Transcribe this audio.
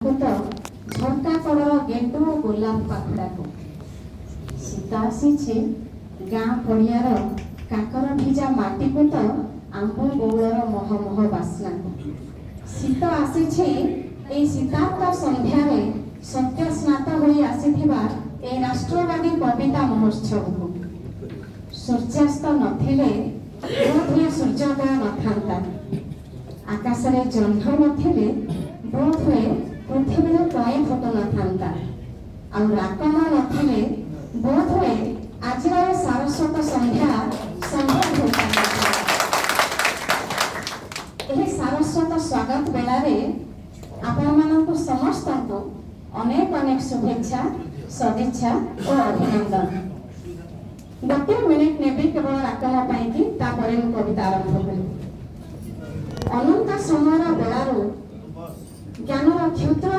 ଝରକା କଡ଼ର ଗେଣ୍ଡୁ ଓ ଗୋଲାପ ପାଖୁଡ଼ାକୁ ଶୀତ ଆସିଛି ଗାଁ ପଡ଼ିଆର କାକର ଭିଜା ମାଟିକୁ ତ ଆମ୍ବ ବଉଳର ମହମହ ବାସ୍ନାକୁ। ଶୀତ ଆସିଛି এই ଶୀତାର୍ତ୍ତ ସନ୍ଧ୍ୟାରେ ସତ୍ୟ ସ୍ନାତ ହୋଇ ଆସିଥିବା এই ରାଷ୍ଟ୍ରବାଦୀ କବିତା ମହୋତ୍ସବକୁ। ସୂର୍ଯ୍ୟାସ୍ତ ନଥିଲେ ବୋଧହୁଏ ସୂର୍ଯ୍ୟୋଦୟ ନଥାନ୍ତା, ଆକାଶରେ ଜହ୍ନ ନଥିଲେ ବୋଧହୁଏ ପୃଥିବୀରେ ତଳେ ଫଟୁ ନଥାନ୍ତା, ଆଉ ରାକମ ନଥିଲେ ବୋଧହୁଏ ଆଜିର ସାରସ୍ୱତ ସନ୍ଧ୍ୟା ହୋଇଥାନ୍ତା। ଏହି ସାରସ୍ୱତ ସ୍ୱାଗତ ବେଳାରେ ଆପଣମାନଙ୍କୁ ସମସ୍ତଙ୍କୁ ଅନେକ ଅନେକ ଶୁଭେଚ୍ଛା, ସଦିଚ୍ଛା ଓ ଅଭିନନ୍ଦନ। ଗୋଟିଏ ମିନିଟ୍ ନେବି କେବଳ ରାକମ ପାଇଁକି, ତାପରେ ମୁଁ କବିତା ଆରମ୍ଭ କରିବି। ଅନନ୍ତ ସମୟର ବେଳାରୁ ଜ୍ଞାନର କ୍ଷୁଦ୍ର